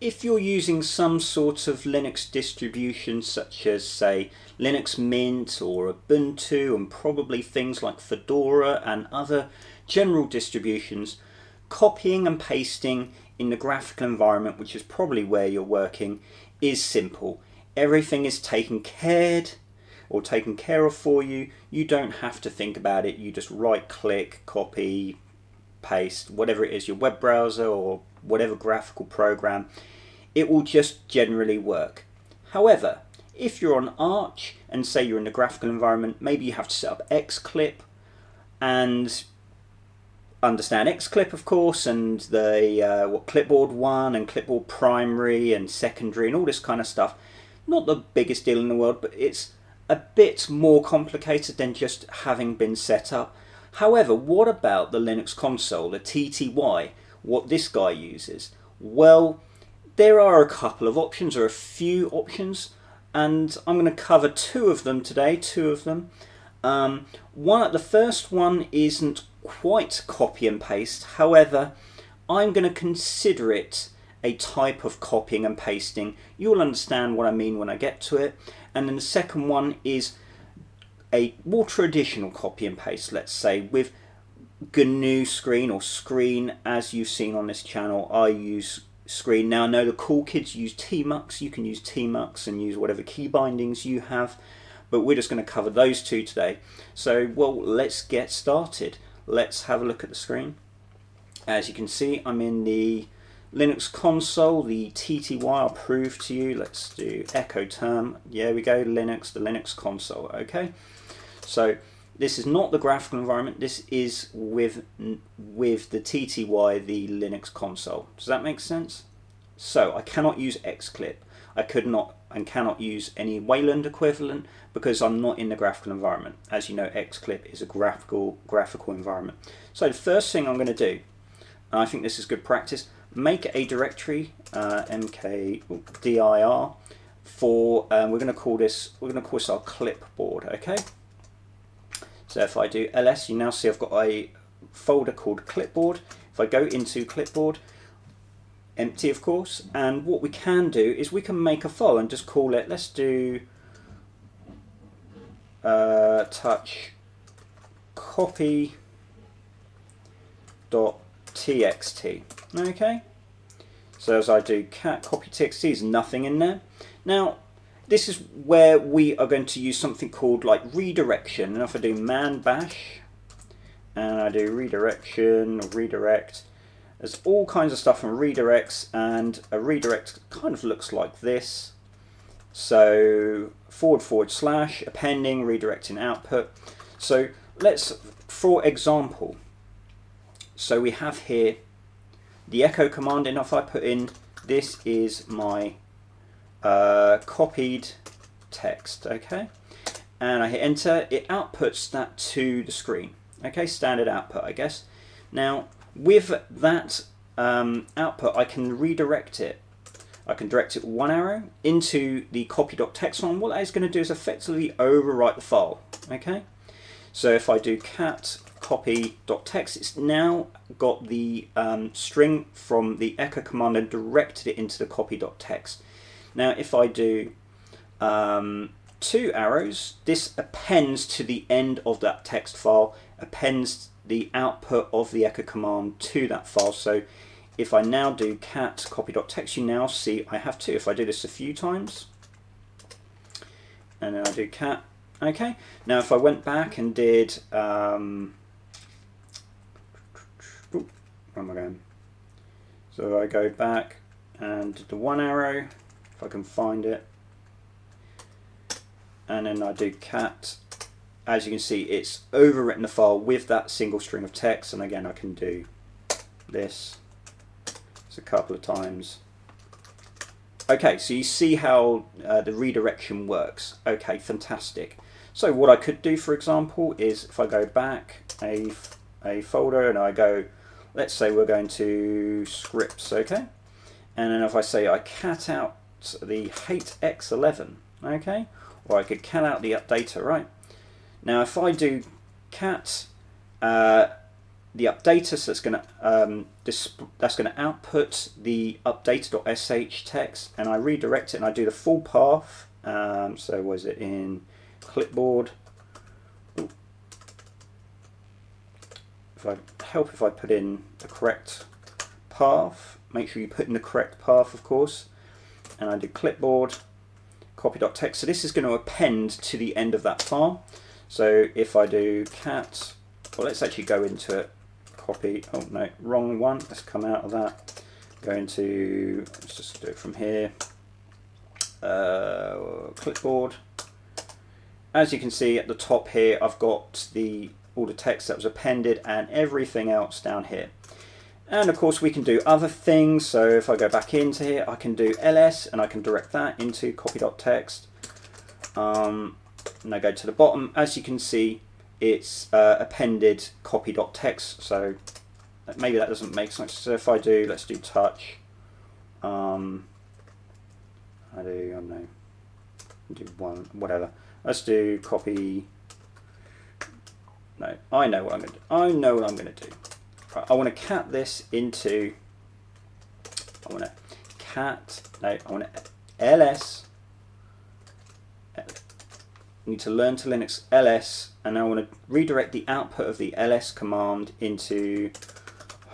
if you're using some sort of Linux distribution such as, say, Linux Mint or Ubuntu, and probably things like Fedora and other general distributions, copying and pasting in the graphical environment, which is probably where you're working, is simple. Everything is taken care of for you. You don't have to think about it. You just right click, copy, paste, whatever it is, your web browser or whatever graphical program, it will just generally work. However, if you're on Arch and say you're in the graphical environment, maybe you have to set up xclip and understand xclip, of course, and the clipboard 1 and clipboard primary and secondary and all this kind of stuff. Not the biggest deal in the world, but it's a bit more complicated than just having been set up. However, what about the Linux console, the TTY, what this guy uses? Well, there are a couple of options, or a few options, and I'm going to cover two of them today, The first one isn't quite copy and paste, however, I'm going to consider it a type of copying and pasting. You'll understand what I mean when I get to it. And then the second one is a more traditional copy and paste, let's say, with GNU Screen or Screen, as you've seen on this channel. I use Screen. Now I know the cool kids use Tmux. You can use Tmux and use whatever key bindings you have, but we're just going to cover those two today. So, well, let's get started. Let's have a look at the screen. As you can see, I'm in the Linux console, the TTY. I'll prove to you. Let's do echo term. There we go, Linux, the Linux console. Okay, so this is not the graphical environment. This is with the TTY, the Linux console. Does that make sense? So I cannot use xclip. I could not and cannot use any Wayland equivalent because I'm not in the graphical environment. As you know, xclip is a graphical environment. So the first thing I'm going to do, and I think this is good practice, make a directory mkdir for we're going to call this our clipboard. Okay, so if I do ls, you now see I've got a folder called clipboard. If I go into clipboard, empty of course, and what we can do is we can make a file and just call it, let's do touch copy.txt. Okay, so as I do cat copy.txt, there's nothing in there. Now this is where we are going to use something called like redirection. And if I do man bash and I do redirection or redirect, there's all kinds of stuff from redirects, and a redirect kind of looks like this. So / appending, redirecting output. So let's, for example, so we have here the echo command, and if I put in, this is my copied text, okay, and I hit enter, it outputs that to the screen. Okay, standard output, I guess. Now with that output, I can redirect it. I can direct it one arrow into the copy.txt file. What that is going to do is effectively overwrite the file. Okay, so if I do cat copy.txt, it's now got the string from the echo command and directed it into the copy.txt. Now if I do 2 arrows, this appends to the end of that text file, appends the output of the echo command to that file. So if I now do cat copy.txt, you now see I have 2. If I do this a few times, and then I do cat, okay. Now if I went back and did, where am I going? So I go back and the 1 arrow, if I can find it, and then I do cat. As you can see, it's overwritten the file with that single string of text, and again I can do this a couple of times. Okay, so you see how the redirection works. Okay, fantastic. So what I could do, for example, is if I go back a folder and I go, let's say we're going to scripts, okay, and then if I say I cat out the hate x11, okay, or I could cat out the updater, right? Now if I do cat the updater, so that's going to output the updater.sh text, and I redirect it and I do the full path. So was it in clipboard? Ooh. If I put in the correct path, make sure you put in the correct path, of course, and I do clipboard copy.txt. So this is going to append to the end of that file. So if I do cat, well, let's actually go into it. Copy, oh no, wrong one. Let's come out of that. Go into, let's just do it from here. Clipboard. As you can see at the top here, I've got all the text that was appended and everything else down here. And of course we can do other things. So if I go back into here, I can do ls and I can direct that into copy.txt. And I go to the bottom. As you can see, it's appended copy.txt, so maybe that doesn't make sense. So if I do, let's do touch. I don't know, do one, whatever. Let's do copy. No, I know what I'm going to do. I know what I'm going to do. Right, I want to cat this into. I want to ls. Need to learn to Linux ls, and I want to redirect the output of the ls command into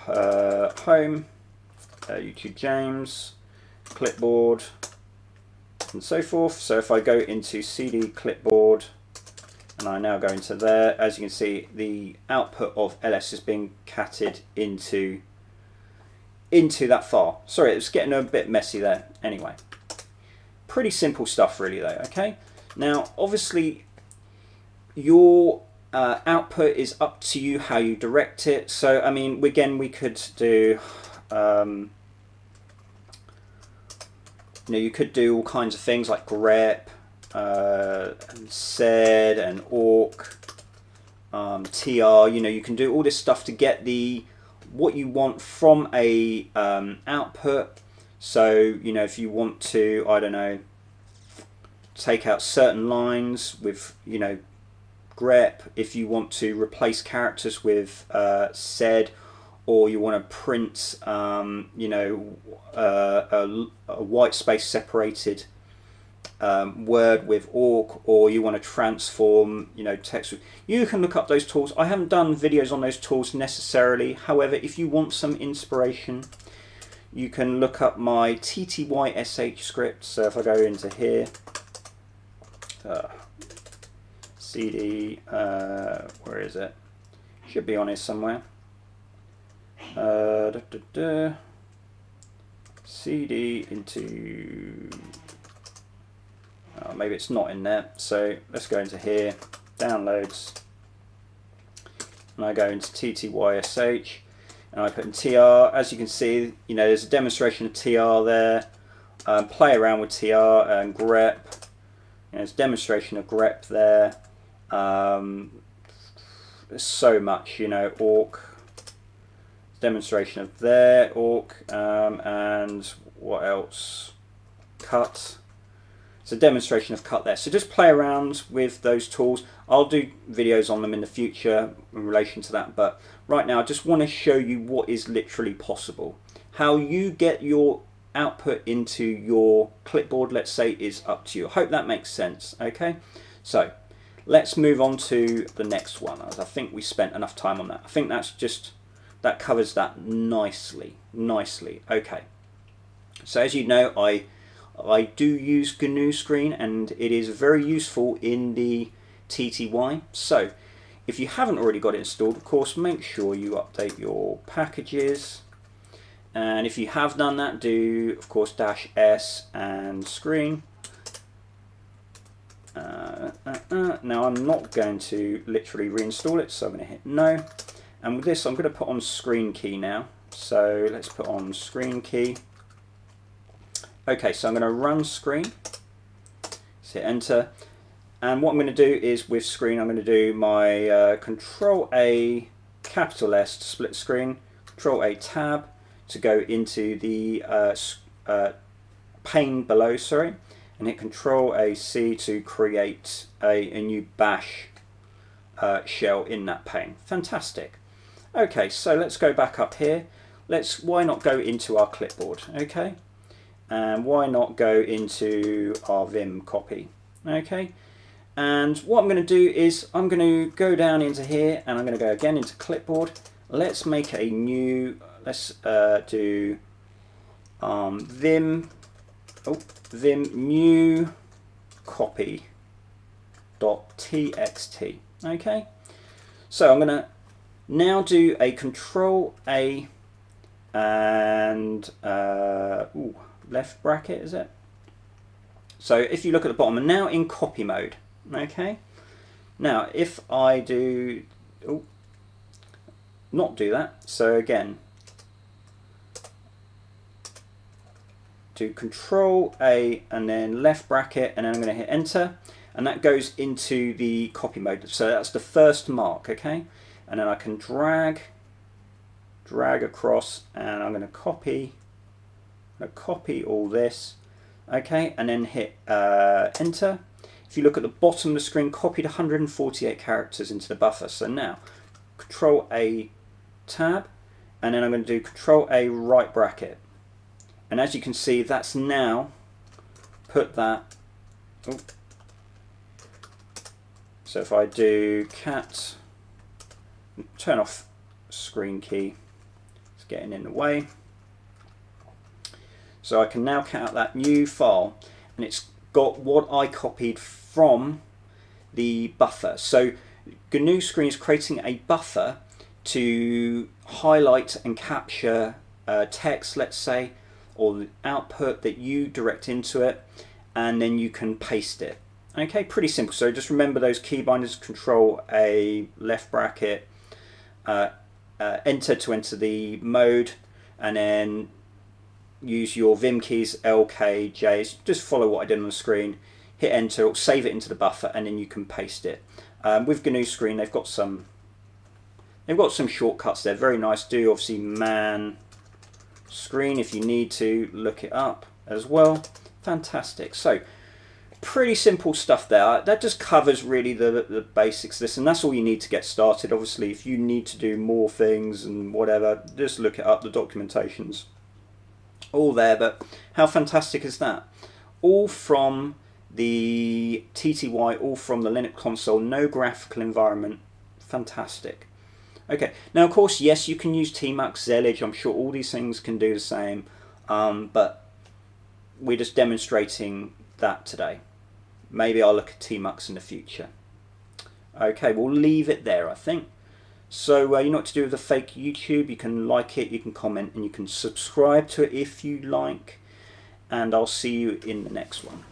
home, YouTube James, clipboard, and so forth. So if I go into cd clipboard and I now go into there, as you can see, the output of ls is being catted into that file. Sorry, it was getting a bit messy there. Anyway, pretty simple stuff really though. Okay. Now, obviously, your output is up to you how you direct it. So, I mean, again, we could do, you could do all kinds of things like grep, and sed, and awk, tr. You can do all this stuff to get what you want from a output. So, if you want to, I don't know, take out certain lines with grep, if you want to replace characters with sed, or you want to print a white space separated word with awk, or you want to transform text. You can look up those tools. I haven't done videos on those tools necessarily. However, if you want some inspiration, you can look up my TTY sh script. So if I go into here, cd, where is it? Should be on here somewhere. Cd into, maybe it's not in there. So let's go into here, downloads, and I go into TTYSH, and I put in TR. As you can see, there's a demonstration of TR there. Play around with TR and grep. There's a demonstration of grep there. There's so much, awk. Demonstration of there, awk, and what else? Cut. It's a demonstration of cut there. So just play around with those tools. I'll do videos on them in the future in relation to that, but right now I just want to show you what is literally possible. How you get your output into your clipboard, let's say, is up to you. I hope that makes sense. Okay, so let's move on to the next one, as I think we spent enough time on that. I think that covers that nicely. Okay, so as you know, I do use GNU Screen, and it is very useful in the TTY. So if you haven't already got it installed, of course, make sure you update your packages. And if you have done that, do, of course, -s and screen. Now I'm not going to literally reinstall it, so I'm going to hit no. And with this, I'm going to put on screen key now. So let's put on screen key. Okay, so I'm going to run screen. Let's hit enter. And what I'm going to do is with screen, I'm going to do my Control A, capital S to split screen, Control A tab to go into the pane below, sorry, and hit Control A C to create a new bash shell in that pane. Fantastic. Okay, so let's go back up here. Why not go into our clipboard, okay? And why not go into our Vim copy, okay? And what I'm going to do is I'm going to go down into here and I'm going to go again into clipboard. Let's make a new, let's do Vim new copy .txt, okay? So I'm going to now do a Control A and left bracket, is it? So if you look at the bottom, I'm now in copy mode, okay? Now if I do, not do that, so again, do Control A and then left bracket, and then I'm going to hit enter, and that goes into the copy mode. So that's the first mark, okay? And then I can drag across, and I'm going to copy all this, okay, and then hit enter. If you look at the bottom of the screen, copied 148 characters into the buffer. So now Control A tab, and then I'm going to do Control A right bracket, and as you can see, that's now put that. So if I do cat, turn off screen key, it's getting in the way. So I can now cut out that new file, and it's got what I copied from the buffer. So GNU Screen is creating a buffer to highlight and capture text, let's say, or the output that you direct into it, and then you can paste it. Okay, pretty simple. So just remember those key binders: Control A, left bracket, enter to enter the mode, and then use your Vim keys, L, K, J. Just follow what I did on the screen. Hit enter, save it into the buffer, and then you can paste it. With GNU Screen, they've got some shortcuts there. Very nice. Do obviously man screen if you need to look it up as well. Fantastic. So pretty simple stuff there. That just covers really the basics of this, and that's all you need to get started. Obviously, if you need to do more things and whatever, just look it up. The documentation's all there. But how fantastic is that? All from the TTY, all from the Linux console, no graphical environment. Fantastic. Okay, now of course, yes, you can use Tmux, Zellage. I'm sure all these things can do the same, but we're just demonstrating that today. Maybe I'll look at Tmux in the future. Okay, we'll leave it there, I think. So you know what to do with the fake YouTube. You can like it, you can comment, and you can subscribe to it if you like. And I'll see you in the next one.